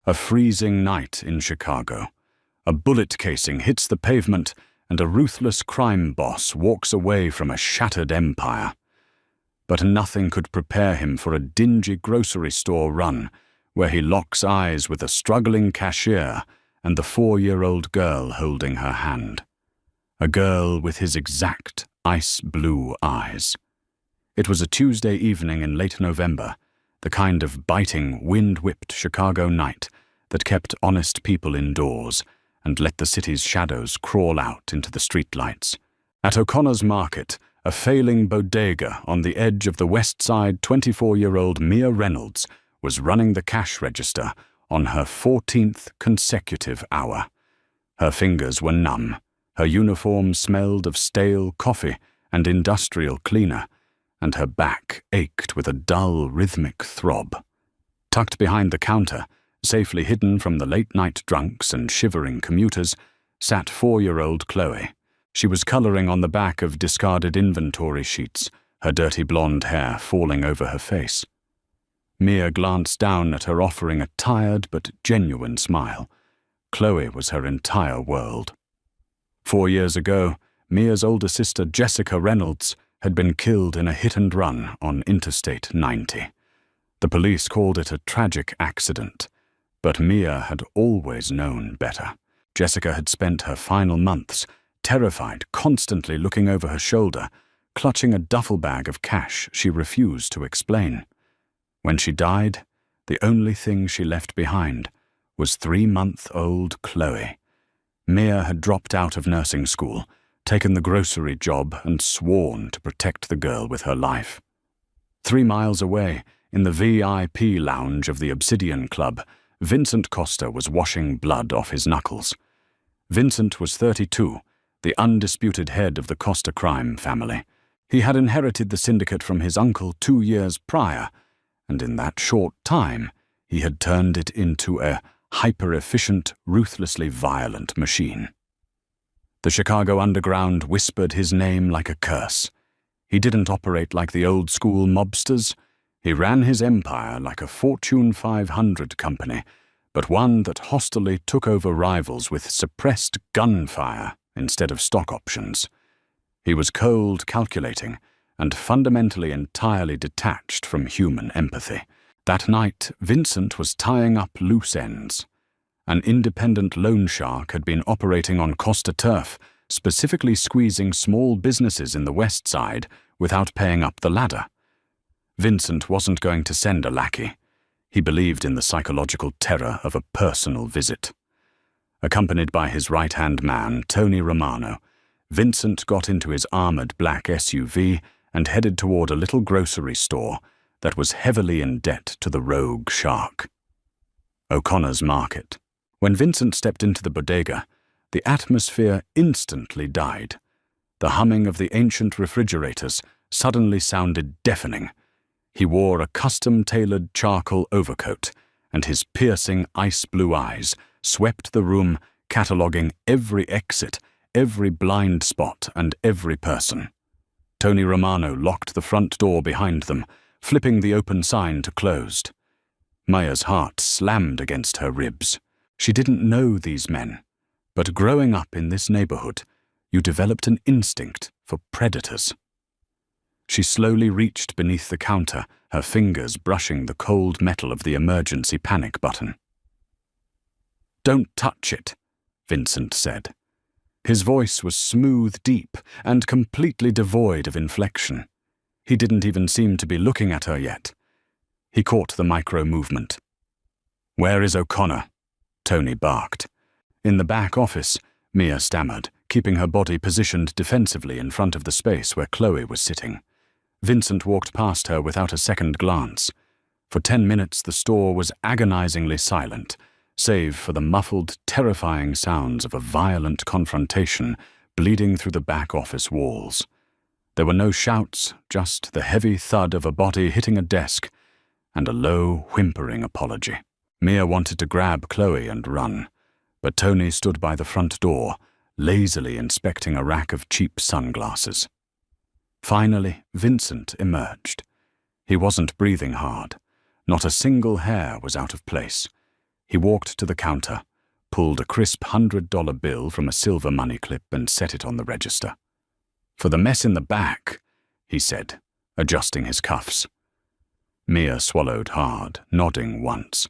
A freezing night in Chicago. A bullet casing hits the pavement and a ruthless crime boss walks away from a shattered empire. But nothing could prepare him for a dingy grocery store run where he locks eyes with a struggling cashier and the 4-year-old girl holding her hand. A girl with his exact ice blue eyes. It was a Tuesday evening in late November, the kind of biting, wind-whipped Chicago night that kept honest people indoors and let the city's shadows crawl out into the streetlights. At O'Connor's Market, a failing bodega on the edge of the West Side, 24-year-old Mia Reynolds was running the cash register on her 14th consecutive hour. Her fingers were numb, her uniform smelled of stale coffee and industrial cleaner, and her back ached with a dull, rhythmic throb. Tucked behind the counter, safely hidden from the late-night drunks and shivering commuters, sat 4-year-old Chloe. She was coloring on the back of discarded inventory sheets, her dirty blonde hair falling over her face. Mia glanced down at her, offering a tired but genuine smile. Chloe was her entire world. 4 years ago, Mia's older sister Jessica Reynolds had been killed in a hit-and-run on Interstate 90. The police called it a tragic accident, but Mia had always known better. Jessica had spent her final months terrified, constantly looking over her shoulder, clutching a duffel bag of cash she refused to explain. When she died, the only thing she left behind was 3-month-old Chloe. Mia had dropped out of nursing school, taken the grocery job, and sworn to protect the girl with her life. 3 miles away, in the VIP lounge of the Obsidian Club, Vincent Costa was washing blood off his knuckles. Vincent was 32, the undisputed head of the Costa crime family. He had inherited the syndicate from his uncle 2 years prior, and in that short time, he had turned it into a hyper-efficient, ruthlessly violent machine. The Chicago underground whispered his name like a curse. He didn't operate like the old-school mobsters. He ran his empire like a Fortune 500 company, but one that hostilely took over rivals with suppressed gunfire instead of stock options. He was cold, calculating, and fundamentally entirely detached from human empathy. That night, Vincent was tying up loose ends. An independent loan shark had been operating on Costa turf, specifically squeezing small businesses in the West Side without paying up the ladder. Vincent wasn't going to send a lackey. He believed in the psychological terror of a personal visit. Accompanied by his right-hand man, Tony Romano, Vincent got into his armored black SUV and headed toward a little grocery store that was heavily in debt to the rogue shark. O'Connor's Market. When Vincent stepped into the bodega, the atmosphere instantly died. The humming of the ancient refrigerators suddenly sounded deafening. He wore a custom-tailored charcoal overcoat, and his piercing ice-blue eyes swept the room, cataloging every exit, every blind spot, and every person. Tony Romano locked the front door behind them, flipping the open sign to closed. Maya's heart slammed against her ribs. She didn't know these men, but growing up in this neighborhood, you developed an instinct for predators. She slowly reached beneath the counter, her fingers brushing the cold metal of the emergency panic button. "Don't touch it," Vincent said. His voice was smooth, deep, and completely devoid of inflection. He didn't even seem to be looking at her yet. He caught the micro-movement. "Where is O'Connor?" Tony barked. In the back office, Mia stammered, keeping her body positioned defensively in front of the space where Chloe was sitting. Vincent walked past her without a second glance. For 10 minutes the store was agonizingly silent, save for the muffled, terrifying sounds of a violent confrontation bleeding through the back office walls. There were no shouts, just the heavy thud of a body hitting a desk, and a low, whimpering apology. Mia wanted to grab Chloe and run, but Tony stood by the front door, lazily inspecting a rack of cheap sunglasses. Finally, Vincent emerged. He wasn't breathing hard. Not a single hair was out of place. He walked to the counter, pulled a crisp $100 bill from a silver money clip and set it on the register. "For the mess in the back," he said, adjusting his cuffs. Mia swallowed hard, nodding once.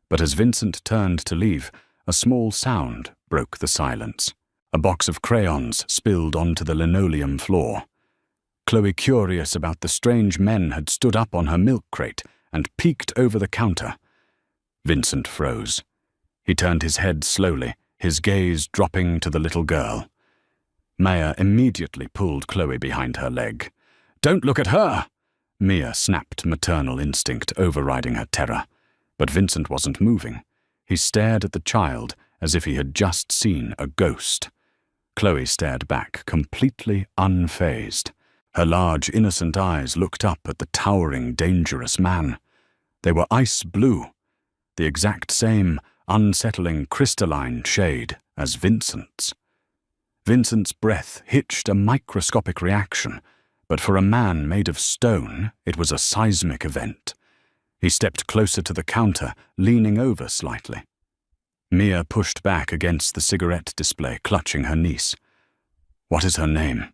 But as Vincent turned to leave, a small sound broke the silence. A box of crayons spilled onto the linoleum floor. Chloe, curious about the strange men, had stood up on her milk crate and peeked over the counter. Vincent froze. He turned his head slowly, his gaze dropping to the little girl. Maya immediately pulled Chloe behind her leg. "Don't look at her!" Mia snapped, maternal instinct overriding her terror. But Vincent wasn't moving. He stared at the child as if he had just seen a ghost. Chloe stared back, completely unfazed. Her large, innocent eyes looked up at the towering, dangerous man. They were ice blue, the exact same unsettling crystalline shade as Vincent's. Vincent's breath hitched a microscopic reaction, but for a man made of stone, it was a seismic event. He stepped closer to the counter, leaning over slightly. Mia pushed back against the cigarette display, clutching her niece. "What is her name?"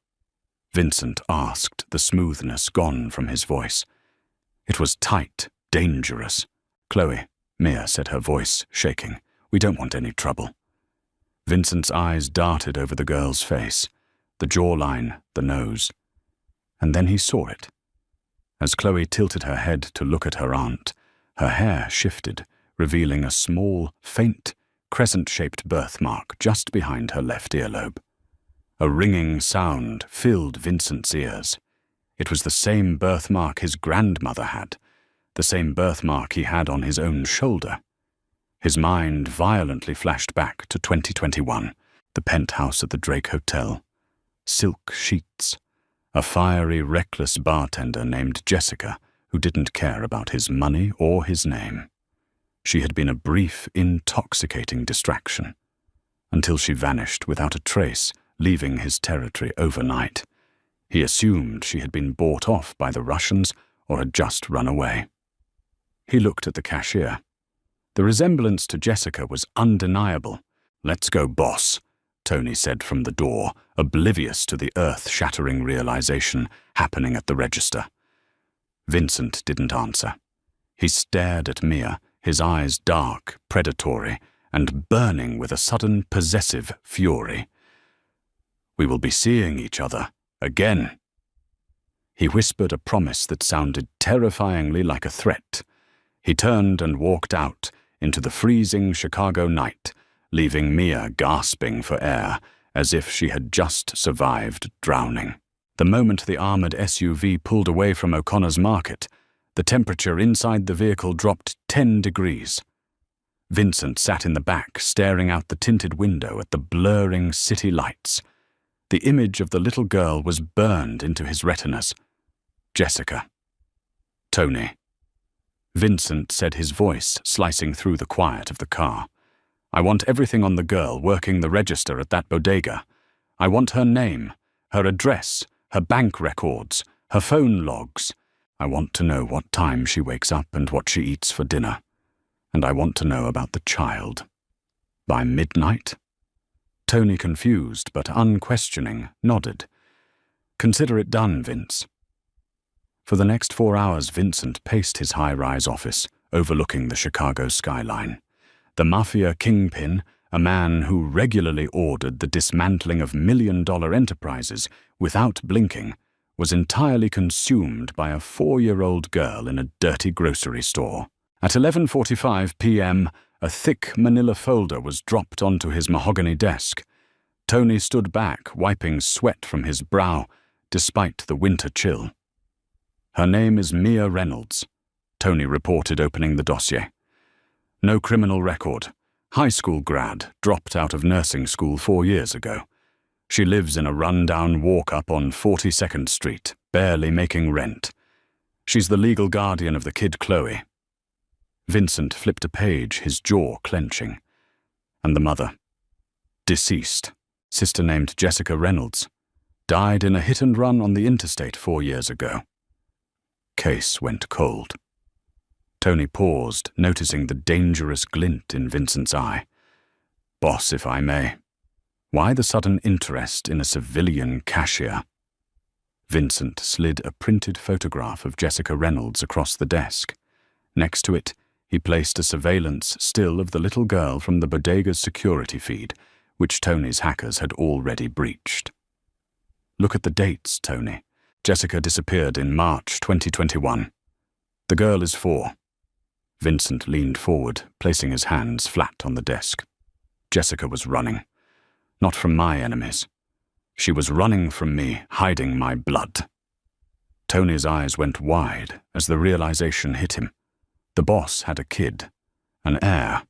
Vincent asked, the smoothness gone from his voice. It was tight, dangerous. "Chloe," Mia said, her voice shaking. "We don't want any trouble." Vincent's eyes darted over the girl's face, the jawline, the nose. And then he saw it. As Chloe tilted her head to look at her aunt, her hair shifted, revealing a small, faint, crescent-shaped birthmark just behind her left earlobe. A ringing sound filled Vincent's ears. It was the same birthmark his grandmother had, the same birthmark he had on his own shoulder. His mind violently flashed back to 2021, the penthouse at the Drake Hotel. Silk sheets. A fiery, reckless bartender named Jessica who didn't care about his money or his name. She had been a brief, intoxicating distraction, until she vanished without a trace, leaving his territory overnight. He assumed she had been bought off by the Russians or had just run away. He looked at the cashier. The resemblance to Jessica was undeniable. "Let's go, boss," Tony said from the door, oblivious to the earth-shattering realization happening at the register. Vincent didn't answer. He stared at Mia, his eyes dark, predatory, and burning with a sudden possessive fury. "We will be seeing each other again." He whispered a promise that sounded terrifyingly like a threat. He turned and walked out into the freezing Chicago night, leaving Mia gasping for air, as if she had just survived drowning. The moment the armored SUV pulled away from O'Connor's Market, the temperature inside the vehicle dropped 10 degrees. Vincent sat in the back, staring out the tinted window at the blurring city lights. The image of the little girl was burned into his retinas. Jessica. Tony. Vincent said, his voice slicing through the quiet of the car. "I want everything on the girl working the register at that bodega. I want her name, her address, her bank records, her phone logs. I want to know what time she wakes up and what she eats for dinner. And I want to know about the child. By midnight?" Tony, confused but unquestioning, nodded. "Consider it done, Vince." For the next 4 hours, Vincent paced his high-rise office, overlooking the Chicago skyline. The Mafia kingpin, a man who regularly ordered the dismantling of million-dollar enterprises without blinking, was entirely consumed by a 4-year-old girl in a dirty grocery store. At 11:45 p.m., a thick manila folder was dropped onto his mahogany desk. Tony stood back, wiping sweat from his brow, despite the winter chill. "Her name is Mia Reynolds," Tony reported, opening the dossier. "No criminal record. High school grad, dropped out of nursing school 4 years ago. She lives in a run-down walk-up on 42nd Street, barely making rent. She's the legal guardian of the kid Chloe." Vincent flipped a page, his jaw clenching. "And the mother? Deceased. Sister named Jessica Reynolds. Died in a hit-and-run on the interstate 4 years ago." Case went cold. Tony paused, noticing the dangerous glint in Vincent's eye. "Boss, if I may, why the sudden interest in a civilian cashier?" Vincent slid a printed photograph of Jessica Reynolds across the desk. Next to it, he placed a surveillance still of the little girl from the bodega's security feed, which Tony's hackers had already breached. "Look at the dates, Tony. Jessica disappeared in March 2021. The girl is 4. Vincent leaned forward, placing his hands flat on the desk. Jessica was running. Not from my enemies. She was running from me, hiding my blood. Tony's eyes went wide as the realization hit him. The boss had a kid, an heir.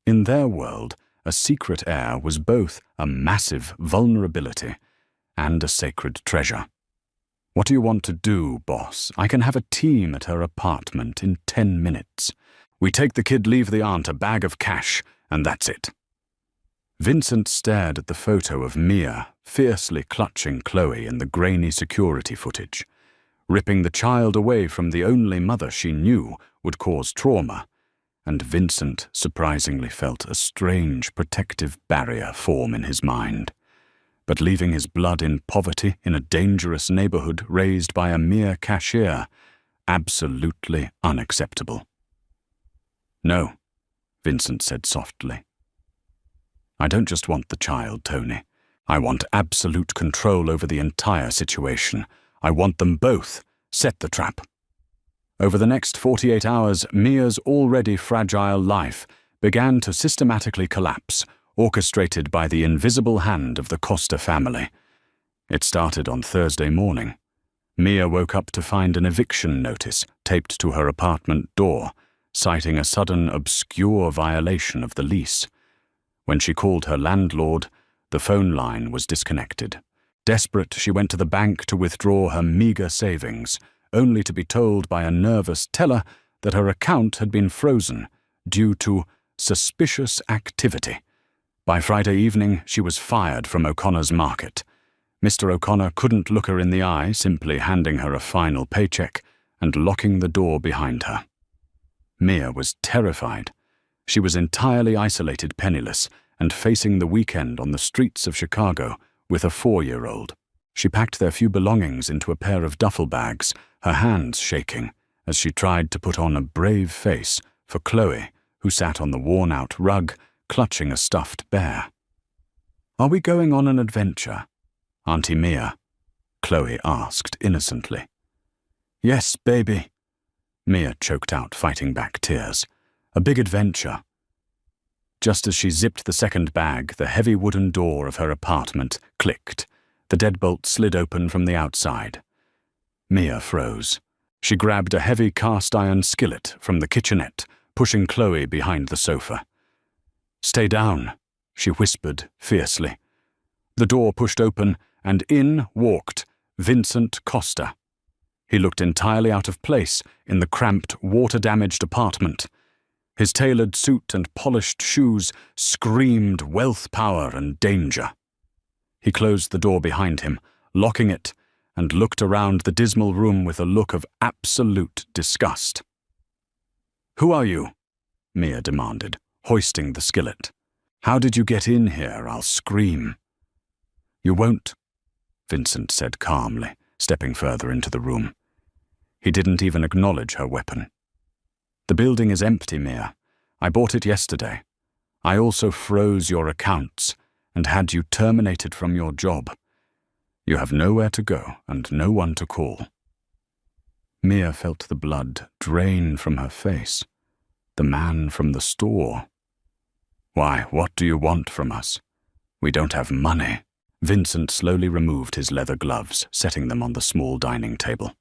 In their world, a secret heir was both a massive vulnerability and a sacred treasure. "What do you want to do, boss? I can have a team at her apartment in 10 minutes. We take the kid, leave the aunt a bag of cash, and that's it." Vincent stared at the photo of Mia fiercely clutching Chloe in the grainy security footage. Ripping the child away from the only mother she knew would cause trauma, and Vincent surprisingly felt a strange protective barrier form in his mind. But leaving his blood in poverty in a dangerous neighborhood raised by a mere cashier, absolutely unacceptable. "No," Vincent said softly. "I don't just want the child, Tony. I want absolute control over the entire situation. I want them both. Set the trap." Over the next 48 hours, Mia's already fragile life began to systematically collapse, orchestrated by the invisible hand of the Costa family. It started on Thursday morning. Mia woke up to find an eviction notice taped to her apartment door, citing a sudden obscure violation of the lease. When she called her landlord, the phone line was disconnected. Desperate, she went to the bank to withdraw her meager savings, only to be told by a nervous teller that her account had been frozen due to suspicious activity. By Friday evening, she was fired from O'Connor's market. Mr. O'Connor couldn't look her in the eye, simply handing her a final paycheck and locking the door behind her. Mia was terrified. She was entirely isolated, penniless, and facing the weekend on the streets of Chicago with a 4-year-old. She packed their few belongings into a pair of duffel bags, her hands shaking, as she tried to put on a brave face for Chloe, who sat on the worn-out rug, clutching a stuffed bear. "Are we going on an adventure, Auntie Mia?" Chloe asked innocently. "Yes, baby," Mia choked out, fighting back tears. "A big adventure." Just as she zipped the second bag, the heavy wooden door of her apartment clicked. The deadbolt slid open from the outside. Mia froze. She grabbed a heavy cast-iron skillet from the kitchenette, pushing Chloe behind the sofa. "Stay down," she whispered fiercely. The door pushed open, and in walked Vincent Costa. He looked entirely out of place in the cramped, water-damaged apartment. His tailored suit and polished shoes screamed wealth, power, and danger. He closed the door behind him, locking it, and looked around the dismal room with a look of absolute disgust. "Who are you?" Mia demanded, hoisting the skillet. "How did you get in here? I'll scream." "You won't," Vincent said calmly, stepping further into the room. He didn't even acknowledge her weapon. "The building is empty, Mia. I bought it yesterday. I also froze your accounts and had you terminated from your job. You have nowhere to go and no one to call." Mia felt the blood drain from her face. The man from the store. "Why, what do you want from us? We don't have money." Vincent slowly removed his leather gloves, setting them on the small dining table.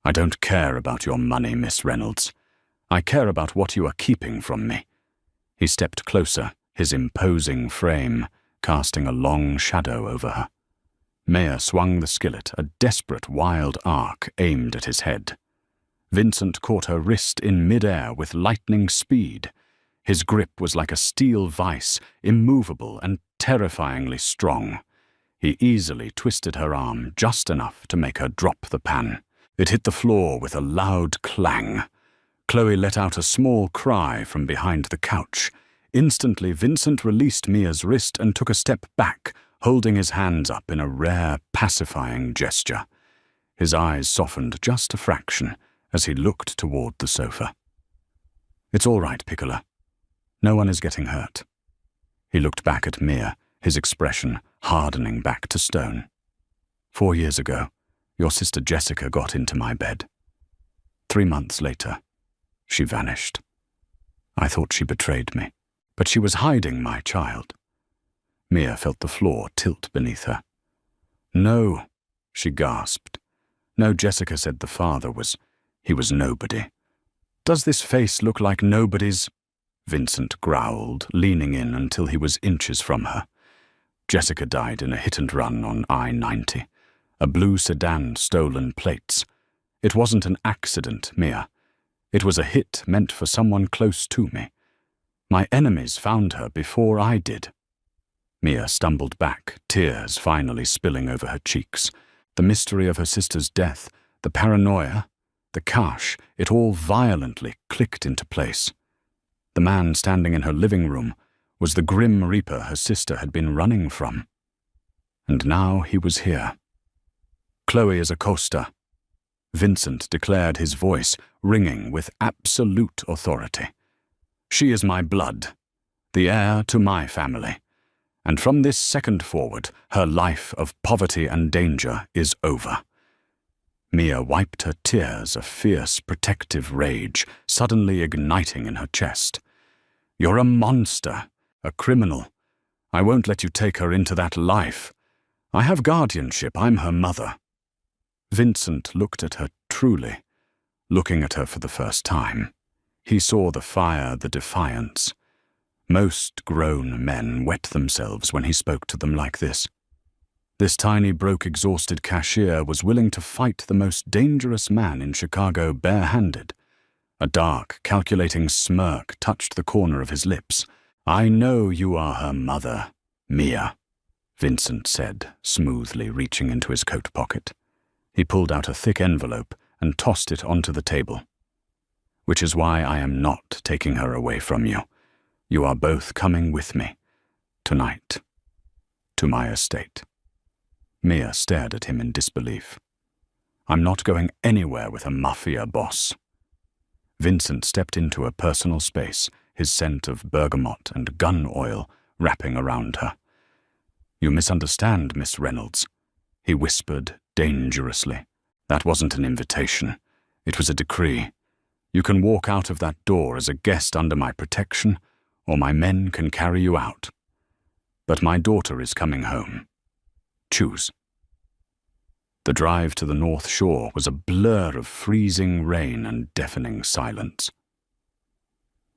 "I don't care about your money, Miss Reynolds. I care about what you are keeping from me." He stepped closer, his imposing frame casting a long shadow over her. Mia swung the skillet, a desperate wild arc aimed at his head. Vincent caught her wrist in midair with lightning speed. His grip was like a steel vice, immovable and terrifyingly strong. He easily twisted her arm just enough to make her drop the pan. It hit the floor with a loud clang. Chloe let out a small cry from behind the couch. Instantly, Vincent released Mia's wrist and took a step back, holding his hands up in a rare, pacifying gesture. His eyes softened just a fraction as he looked toward the sofa. "It's all right, Piccola. No one is getting hurt." He looked back at Mia, his expression hardening back to stone. 4 years ago, your sister Jessica got into my bed. 3 months later, she vanished. I thought she betrayed me, but she was hiding my child." Mia felt the floor tilt beneath her. "No," she gasped. "No, Jessica said the father he was nobody." "Does this face look like nobody's?" Vincent growled, leaning in until he was inches from her. "Jessica died in a hit-and-run on I-90. A blue sedan stolen plates. It wasn't an accident, Mia. It was a hit meant for someone close to me. My enemies found her before I did." Mia stumbled back, tears finally spilling over her cheeks. The mystery of her sister's death, the paranoia, the cache, it all violently clicked into place. The man standing in her living room was the grim reaper her sister had been running from. And now he was here. "Chloe is Acosta," Vincent declared, his voice ringing with absolute authority. "She is my blood, the heir to my family, and from this second forward, her life of poverty and danger is over." Mia wiped her tears, a fierce, protective rage suddenly igniting in her chest. "You're a monster, a criminal. I won't let you take her into that life. I have guardianship, I'm her mother." Vincent looked at her truly, looking at her for the first time. He saw the fire, the defiance. Most grown men wet themselves when he spoke to them like this. This tiny, broke-exhausted cashier was willing to fight the most dangerous man in Chicago bare-handed. A dark, calculating smirk touched the corner of his lips. "I know you are her mother, Mia," Vincent said, smoothly reaching into his coat pocket. He pulled out a thick envelope and tossed it onto the table. "Which is why I am not taking her away from you. You are both coming with me, tonight, to my estate." Mia stared at him in disbelief. "I'm not going anywhere with a mafia boss." Vincent stepped into her personal space, his scent of bergamot and gun oil wrapping around her. "You misunderstand, Miss Reynolds," he whispered dangerously. "That wasn't an invitation. It was a decree. You can walk out of that door as a guest under my protection, or my men can carry you out. But my daughter is coming home. Choose." The drive to the North Shore was a blur of freezing rain and deafening silence.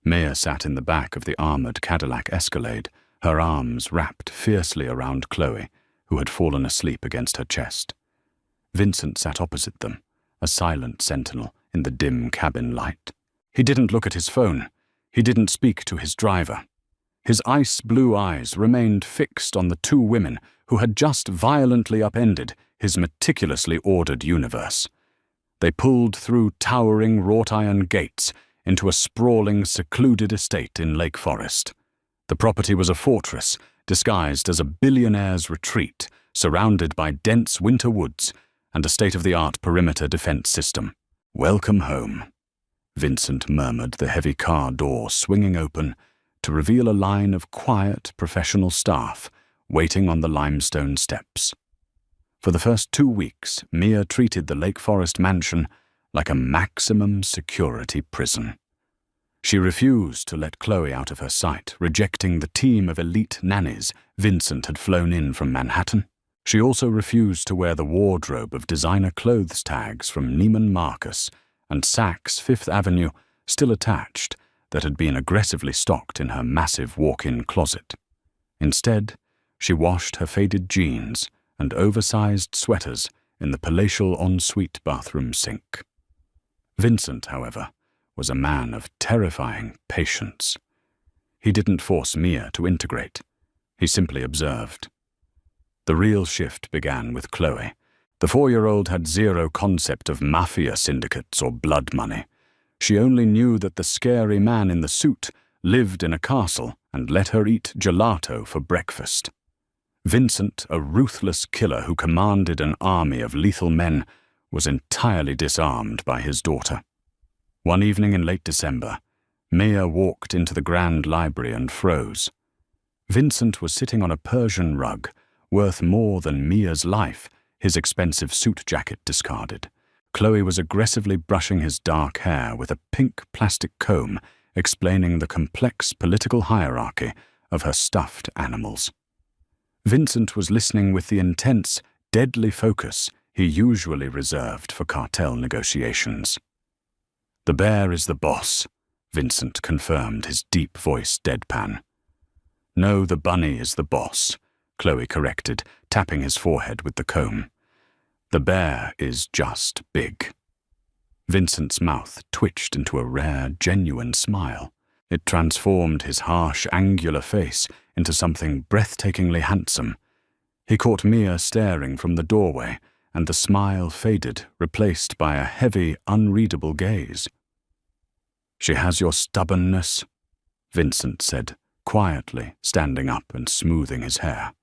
Mia sat in the back of the armored Cadillac Escalade, her arms wrapped fiercely around Chloe, who had fallen asleep against her chest. Vincent sat opposite them, a silent sentinel in the dim cabin light. He didn't look at his phone. He didn't speak to his driver. His ice-blue eyes remained fixed on the two women who had just violently upended his meticulously ordered universe. They pulled through towering wrought-iron gates into a sprawling, secluded estate in Lake Forest. The property was a fortress, disguised as a billionaire's retreat, surrounded by dense winter woods and a state-of-the-art perimeter defense system. "Welcome home," Vincent murmured, the heavy car door swinging open to reveal a line of quiet, professional staff waiting on the limestone steps. For the first 2 weeks, Mia treated the Lake Forest mansion like a maximum security prison. She refused to let Chloe out of her sight, rejecting the team of elite nannies Vincent had flown in from Manhattan. She also refused to wear the wardrobe of designer clothes tags from Neiman Marcus and Saks Fifth Avenue still attached that had been aggressively stocked in her massive walk-in closet. Instead, she washed her faded jeans and oversized sweaters in the palatial ensuite bathroom sink. Vincent, however, was a man of terrifying patience. He didn't force Mia to integrate. He simply observed. The real shift began with Chloe. The 4-year-old had zero concept of mafia syndicates or blood money. She only knew that the scary man in the suit lived in a castle and let her eat gelato for breakfast. Vincent, a ruthless killer who commanded an army of lethal men, was entirely disarmed by his daughter. One evening in late December, Mia walked into the Grand Library and froze. Vincent was sitting on a Persian rug, worth more than Mia's life, his expensive suit jacket discarded. Chloe was aggressively brushing his dark hair with a pink plastic comb, explaining the complex political hierarchy of her stuffed animals. Vincent was listening with the intense, deadly focus he usually reserved for cartel negotiations. "The bear is the boss," Vincent confirmed, his deep voice deadpan. "No, the bunny is the boss," Chloe corrected, tapping his forehead with the comb. "The bear is just big." Vincent's mouth twitched into a rare, genuine smile. It transformed his harsh, angular face into something breathtakingly handsome. He caught Mia staring from the doorway, and the smile faded, replaced by a heavy, unreadable gaze. "She has your stubbornness," Vincent said, quietly, standing up and smoothing his hair.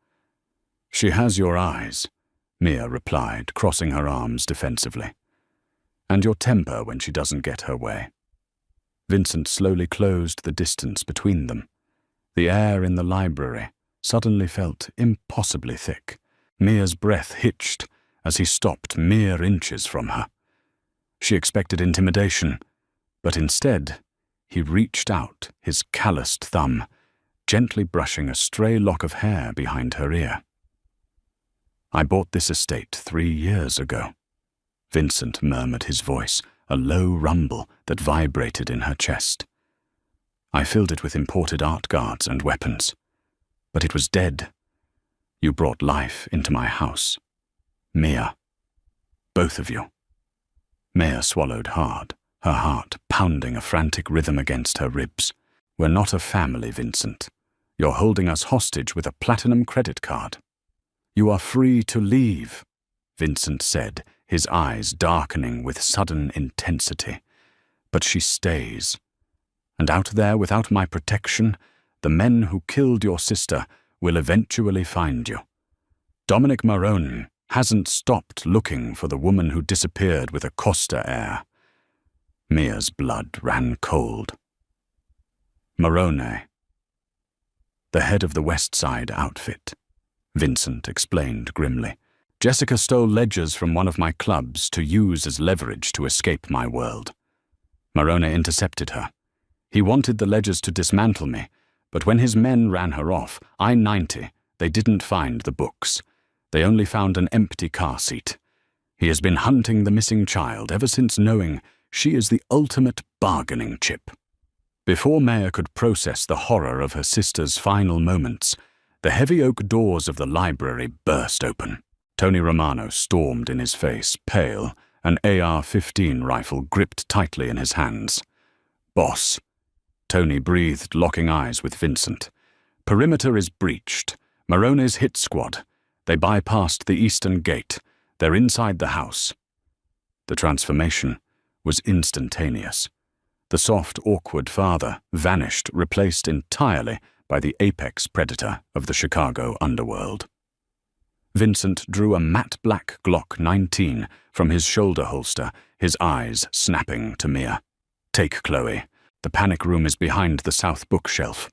"She has your eyes," Mia replied, crossing her arms defensively. "And your temper when she doesn't get her way." Vincent slowly closed the distance between them. The air in the library suddenly felt impossibly thick. Mia's breath hitched as he stopped mere inches from her. She expected intimidation, but instead he reached out his calloused thumb, gently brushing a stray lock of hair behind her ear. "I bought this estate 3 years ago," Vincent murmured, his voice a low rumble that vibrated in her chest. "I filled it with imported art guards and weapons, but it was dead. You brought life into my house. Mia. Both of you." Mia swallowed hard, her heart pounding a frantic rhythm against her ribs. "We're not a family, Vincent. You're holding us hostage with a platinum credit card." "You are free to leave," Vincent said, his eyes darkening with sudden intensity. "But she stays. And out there without my protection, the men who killed your sister will eventually find you. Dominic Marone hasn't stopped looking for the woman who disappeared with a Costa heir." Mia's blood ran cold. "Marone, the head of the West Side outfit," Vincent explained grimly. "Jessica stole ledgers from one of my clubs to use as leverage to escape my world. Marone intercepted her. He wanted the ledgers to dismantle me, but when his men ran her off, I-90, they didn't find the books. They only found an empty car seat. He has been hunting the missing child ever since knowing she is the ultimate bargaining chip." Before Maya could process the horror of her sister's final moments, the heavy oak doors of the library burst open. Tony Romano stormed in his face, pale, an AR-15 rifle gripped tightly in his hands. "Boss," Tony breathed, locking eyes with Vincent. "Perimeter is breached. Marone's hit squad. They bypassed the eastern gate. They're inside the house." The transformation was instantaneous. The soft, awkward father vanished, replaced entirely by the apex predator of the Chicago underworld. Vincent drew a matte black Glock 19 from his shoulder holster, his eyes snapping to Mia. "Take Chloe. The panic room is behind the south bookshelf.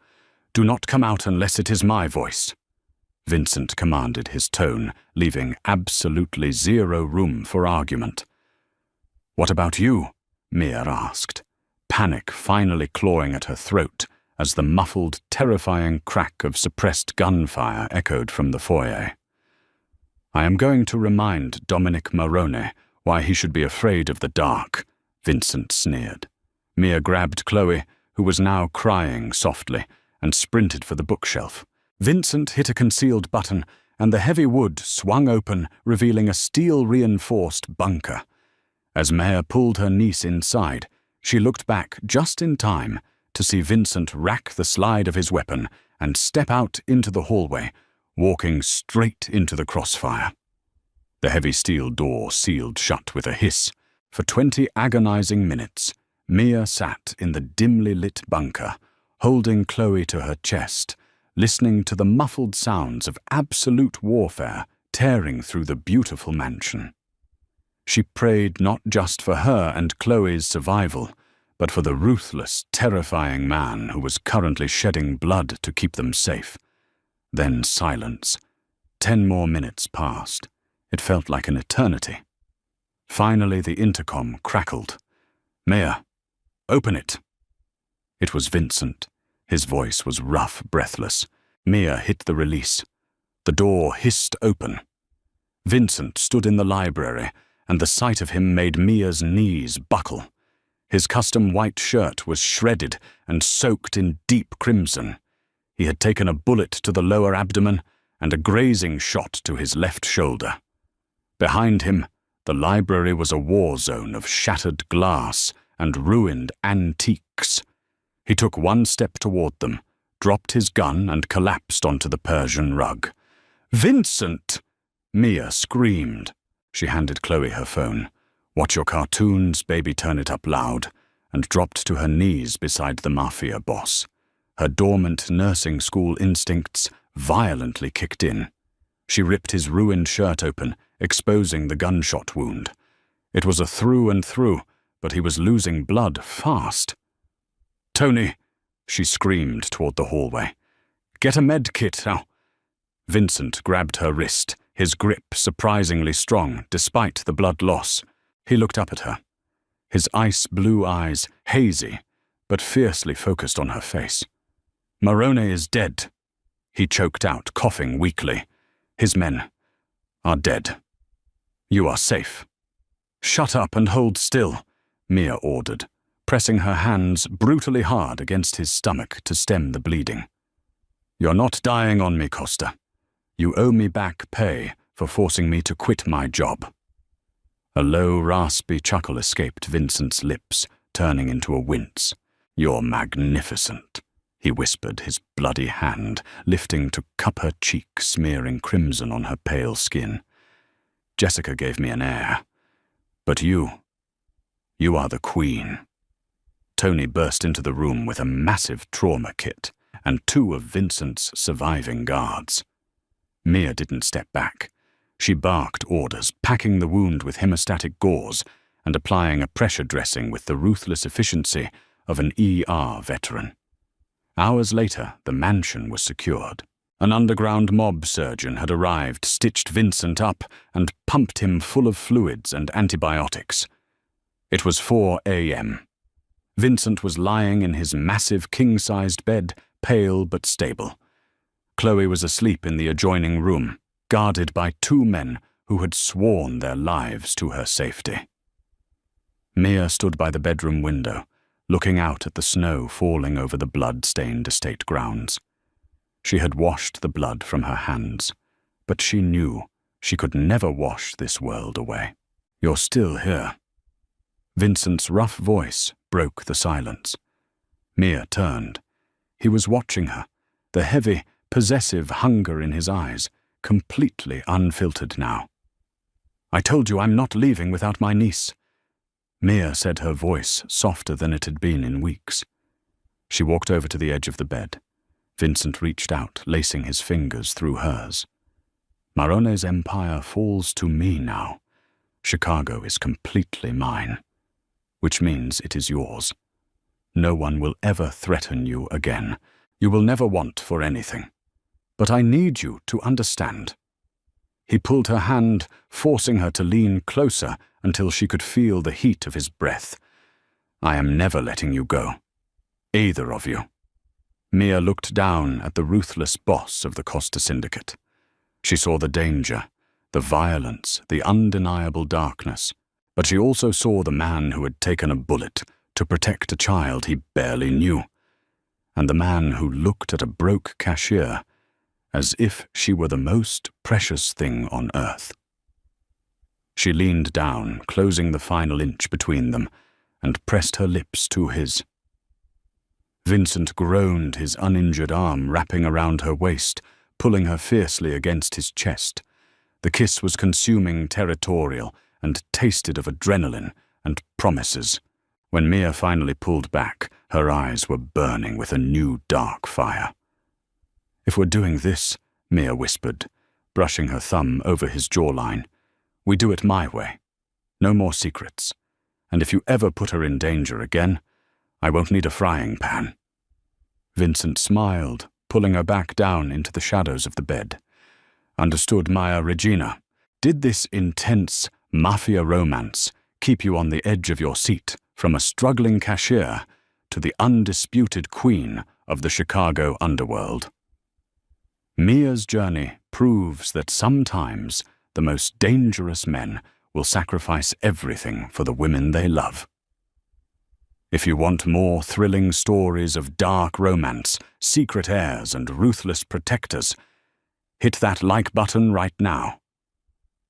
Do not come out unless it is my voice." Vincent commanded, his tone leaving absolutely zero room for argument. "What about you?" Mia asked, panic finally clawing at her throat as the muffled, terrifying crack of suppressed gunfire echoed from the foyer. "I am going to remind Dominic Marone why he should be afraid of the dark," Vincent sneered. Mia grabbed Chloe, who was now crying softly, and sprinted for the bookshelf. Vincent hit a concealed button, and the heavy wood swung open, revealing a steel-reinforced bunker. As Maya pulled her niece inside, she looked back just in time to see Vincent rack the slide of his weapon and step out into the hallway, walking straight into the crossfire. The heavy steel door sealed shut with a hiss. For 20 agonizing minutes, Mia sat in the dimly lit bunker, holding Chloe to her chest, listening to the muffled sounds of absolute warfare tearing through the beautiful mansion. She prayed not just for her and Chloe's survival, but for the ruthless, terrifying man who was currently shedding blood to keep them safe. Then silence. 10 more minutes passed. It felt like an eternity. Finally, the intercom crackled. "Mia, open it." It was Vincent. His voice was rough, breathless. Mia hit the release. The door hissed open. Vincent stood in the library, and the sight of him made Mia's knees buckle. His custom white shirt was shredded and soaked in deep crimson. He had taken a bullet to the lower abdomen and a grazing shot to his left shoulder. Behind him, the library was a war zone of shattered glass and ruined antiques. He took one step toward them, dropped his gun and collapsed onto the Persian rug. "Vincent!" Mia screamed. She handed Chloe her phone. "Watch your cartoons, baby, turn it up loud," and dropped to her knees beside the Mafia boss. Her dormant nursing school instincts violently kicked in. She ripped his ruined shirt open, exposing the gunshot wound. It was a through and through, but he was losing blood fast. "Tony," she screamed toward the hallway. "Get a med kit now." Vincent grabbed her wrist, his grip surprisingly strong despite the blood loss. He looked up at her. His ice-blue eyes, hazy, but fiercely focused on her face. "Marone is dead," he choked out, coughing weakly. "His men are dead. You are safe." "Shut up and hold still," Mia ordered, pressing her hands brutally hard against his stomach to stem the bleeding. "You're not dying on me, Costa. You owe me back pay for forcing me to quit my job." A low, raspy chuckle escaped Vincent's lips, turning into a wince. "You're magnificent," he whispered, his bloody hand lifting to cup her cheek, smearing crimson on her pale skin. "Jessica gave me an heir. But you are the queen." Tony burst into the room with a massive trauma kit and 2 of Vincent's surviving guards. Mia didn't step back. She barked orders, packing the wound with hemostatic gauze and applying a pressure dressing with the ruthless efficiency of an ER veteran. Hours later, the mansion was secured. An underground mob surgeon had arrived, stitched Vincent up, and pumped him full of fluids and antibiotics. It was 4 a.m. Vincent was lying in his massive king-sized bed, pale but stable. Chloe was asleep in the adjoining room, guarded by 2 men who had sworn their lives to her safety. Mia stood by the bedroom window, looking out at the snow falling over the blood-stained estate grounds. She had washed the blood from her hands, but she knew she could never wash this world away. "You're still here." Vincent's rough voice broke the silence. Mia turned. He was watching her, the heavy, possessive hunger in his eyes, completely unfiltered now. "I told you I'm not leaving without my niece," Mia said, her voice softer than it had been in weeks. She walked over to the edge of the bed. Vincent reached out, lacing his fingers through hers. "Marone's empire falls to me now. Chicago is completely mine, which means it is yours. No one will ever threaten you again. You will never want for anything. But I need you to understand." He pulled her hand, forcing her to lean closer until she could feel the heat of his breath. "I am never letting you go. Either of you." Mia looked down at the ruthless boss of the Costa Syndicate. She saw the danger, the violence, the undeniable darkness, but she also saw the man who had taken a bullet to protect a child he barely knew, and the man who looked at a broke cashier as if she were the most precious thing on earth. She leaned down, closing the final inch between them, and pressed her lips to his. Vincent groaned, his uninjured arm wrapping around her waist, pulling her fiercely against his chest. The kiss was consuming, territorial, and tasted of adrenaline and promises. When Mia finally pulled back, her eyes were burning with a new dark fire. "If we're doing this," Mia whispered, brushing her thumb over his jawline, "we do it my way. No more secrets. And if you ever put her in danger again, I won't need a frying pan." Vincent smiled, pulling her back down into the shadows of the bed. "Understood, Maya Regina. Did this intense mafia romance keep you on the edge of your seat, from a struggling cashier to the undisputed queen of the Chicago underworld?" Mia's journey proves that sometimes the most dangerous men will sacrifice everything for the women they love. If you want more thrilling stories of dark romance, secret heirs, and ruthless protectors, hit that like button right now.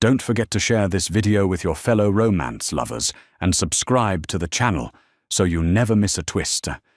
Don't forget to share this video with your fellow romance lovers and subscribe to the channel so you never miss a twist.